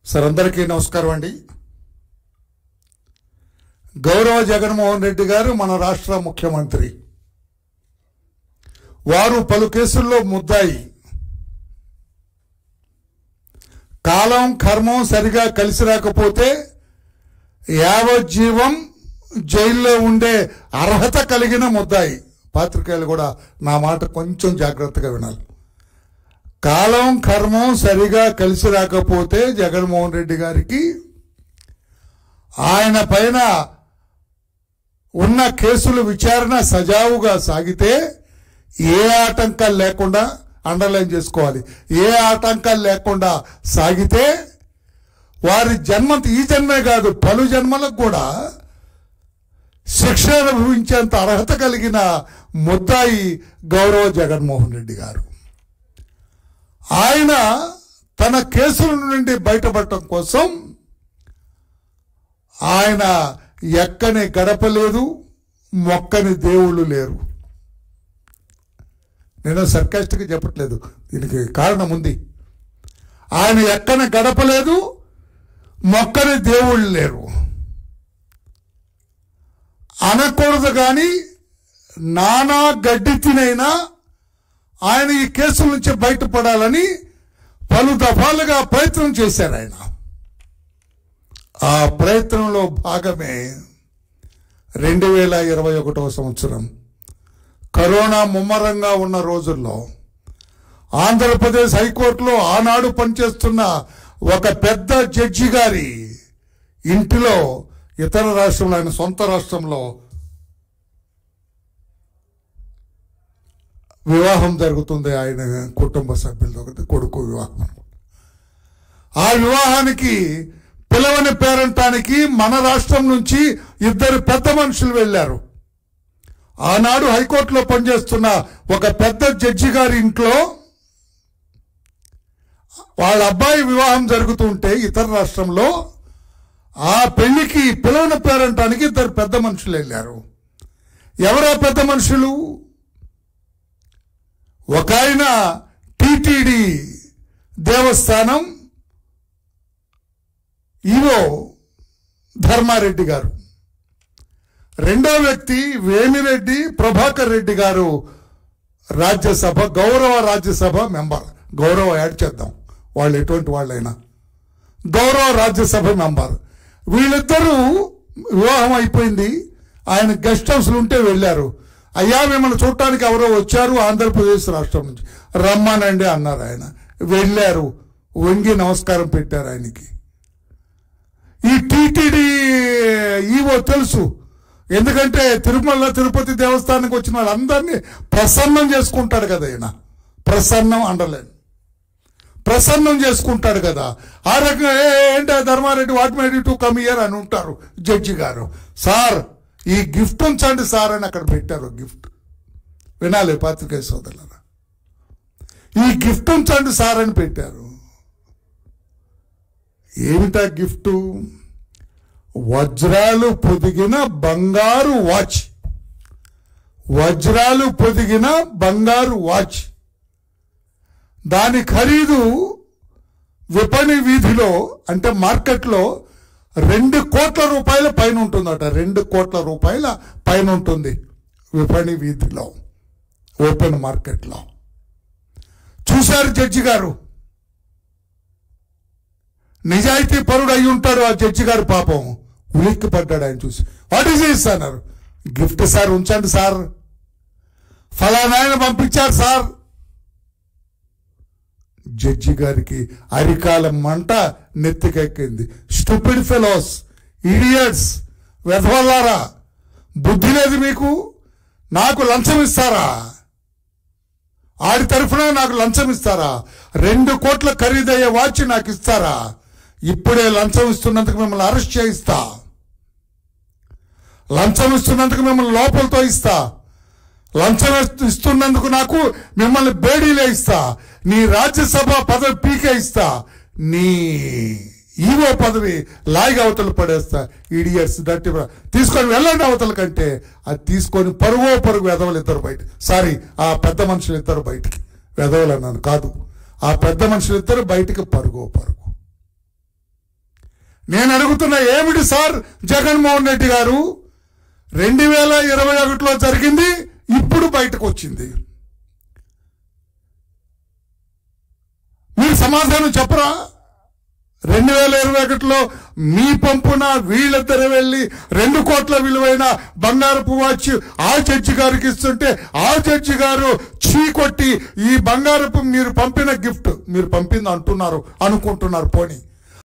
Sir అందరికీ నమస్కారం అండి. గౌరవ జగన్మోహన్ రెడ్డి గారు మన రాష్ట్ర ముఖ్యమంత్రి. వారు పలు కేసుల్లో ముద్దాయి. కాలం కర్మం సరిగా కలిసి రాకపోతే యావజ్జీవం జైల్లో ఉండే అర్హత కలిగిన ముద్దాయి. పాత్రికేయులు కూడా నా మాట కొంచెం జాగ్రత్తగా వినాలి. కాలం కర్మం సరిగా కలిసి రాకపోతే జగన్మోహన్ రెడ్డి గారికి ఆయన పైన ఉన్న కేసుల విచారణ సజావుగా సాగితే ఏ ఆటంకాలు లేకుండా, అండర్లైన్ చేసుకోవాలి, ఏ ఆటంకాలు లేకుండా సాగితే వారి జన్మ ఈ జన్మే కాదు పలు జన్మలకు కూడా శిక్ష అనుభవించేంత అర్హత కలిగిన ముద్దాయి గౌరవ జగన్మోహన్ రెడ్డి గారు. ఆయన తన కేసుల నుండి బయటపడటం కోసం ఆయన ఎక్కని గడప లేదు, మొక్కని దేవుళ్ళు లేరు. నేను సర్కాస్టిక్గా చెప్పట్లేదు, దీనికి కారణం ఉంది. ఆయన ఎక్కని గడప లేదు, మొక్కని దేవుళ్ళు లేరు అనకూడదు. కానీ నానా గడ్డి తినైనా ఆయన ఈ కేసుల నుంచి బయటపడాలని పలు దఫాలుగా ప్రయత్నం చేశారు. ఆయన ఆ ప్రయత్నంలో భాగమే 2021వ సంవత్సరం కరోనా ముమ్మరంగా ఉన్న రోజుల్లో ఆంధ్రప్రదేశ్ హైకోర్టులో ఆనాడు పనిచేస్తున్న ఒక పెద్ద జడ్జి గారి ఇంటిలో, ఇతర రాష్ట్రంలో, ఆయన సొంత రాష్ట్రంలో వివాహం జరుగుతుంది. ఆయన కుటుంబ సభ్యులతో కొడుకు వివాహం. ఆ వివాహానికి పిలవని పేరంటానికి మన రాష్ట్రం నుంచి ఇద్దరు పెద్ద మనుషులు వెళ్ళారు. ఆనాడు హైకోర్టులో పనిచేస్తున్న ఒక పెద్ద జడ్జి గారి ఇంట్లో వాళ్ళ అబ్బాయి వివాహం జరుగుతుంటే ఇతర రాష్ట్రంలో ఆ పెళ్లికి పిలవని పేరంటానికి ఇద్దరు పెద్ద మనుషులు వెళ్ళారు. ఎవరా పెద్ద మనుషులు? ఒక ఆయన టిటిడి దేవస్థానం ఈవో ధర్మారెడ్డి గారు, రెండో వ్యక్తి వేమిరెడ్డి ప్రభాకర్ రెడ్డి గారు, రాజ్యసభ గౌరవ రాజ్యసభ మెంబర్. గౌరవ యాడ్ చేద్దాం, వాళ్ళు ఎటువంటి వాళ్ళైనా గౌరవ రాజ్యసభ మెంబర్. వీళ్ళిద్దరూ వివాహం అయిపోయింది. ఆయన గెస్ట్ హౌస్లు ఉంటే వెళ్ళారు. అయ్యా మిమ్మల్ని చూడటానికి ఎవరో వచ్చారు ఆంధ్రప్రదేశ్ రాష్ట్రం నుంచి, రమ్మానండి అన్నారు. ఆయన వెళ్ళారు, వంగి నమస్కారం పెట్టారు ఆయనకి. ఈ టిటిడి ఈవో తెలుసు, ఎందుకంటే తిరుమల తిరుపతి దేవస్థానానికి వచ్చిన వాళ్ళందరినీ ప్రసన్నం చేసుకుంటాడు కదా ఆయన. ప్రసన్నం అండర్లైన్, ప్రసన్నం చేసుకుంటాడు కదా. ఆ రకంగా ఏంటి Dharma Reddy what made you to come here అని ఉంటారు జడ్జి గారు. సార్ ఈ గిఫ్ట్ ఉంచండి సార్ అని అక్కడ పెట్టారు. గిఫ్ట్ వినాలి పాత్రికేయ సోదరులారా, ఈ గిఫ్ట్ ఉంచండి సార్ అని పెట్టారు. ఏమిటా గిఫ్ట్? వజ్రాలు పొదిగిన బంగారు వాచ్. వజ్రాలు పొదిగిన బంగారు వాచ్. దాని ఖరీదు విపణి వీధిలో అంటే మార్కెట్లో 2 కోట్ల రూపాయల పైన ఉంటుందట. 2 కోట్ల రూపాయల పైన ఉంటుంది విపణి వీధిలో, ఓపెన్ మార్కెట్లో. చూశారు జడ్జి గారు, నిజాయితీ పరుడు అయి ఉంటాడు ఆ జడ్జి గారు. పాపం ఉలిక్కి పడ్డాడు ఆయన చూసి. వాట్ ఈస్ దిస్ అన్నారు. గిఫ్ట్ సార్, ఉంచండి సార్, ఫలానా ఆయన పంపించారు సార్. జడ్జి గారికి అరికాల మంట నెత్తికెక్కింది. స్టూపిడ్ ఫెలోస్, ఇడియట్స్, వెధవల్లారా, బుద్ధి లేదు మీకు? నాకు లంచం ఇస్తారా? ఆడి తరఫున నాకు లంచం ఇస్తారా? 2 కోట్ల ఖరీదయ్యే వాచ్ నాకు ఇస్తారా? ఇప్పుడే లంచం ఇస్తున్నందుకు మిమ్మల్ని అరెస్ట్ చేయిస్తా. లంచం ఇస్తున్నందుకు మిమ్మల్ని లోపలతో ఇస్తా. లంచం ఇస్తున్నందుకు నాకు మిమ్మల్ని బేడీలే ఇస్తా. నీ రాజ్యసభ పదవి పీకే ఇస్తా. నీ ఈవో పదవి లాగి అవతలు పడేస్తా. ఈడియట్స్ దట్టి తీసుకొని వెళ్ళండి అవతల కంటే. అది తీసుకొని పరుగు వెధవలు ఇద్దరు బయట, సారీ ఆ పెద్ద మనుషులు ఇద్దరు బయటికి. వెధవలు అన్నాను కాదు, ఆ పెద్ద మనుషులు ఇద్దరు బయటికి పరుగు. నేను అడుగుతున్నా, ఏమిటి సార్ జగన్మోహన్ రెడ్డి గారు 2021లో జరిగింది ఇప్పుడు బయటకు వచ్చింది, మీరు సమాధానం చెప్పరా? 2021లో మీ పంపున వీళ్ళిద్దరు వెళ్ళి 2 కోట్ల విలువైన బంగారపు వాచ్ ఆ జడ్జి గారికి ఇస్తుంటే ఆ జడ్జి గారు చీకొట్టి ఈ బంగారపు మీరు పంపిన గిఫ్ట్ మీరు పంపింది అనుకుంటున్నారు పోనీ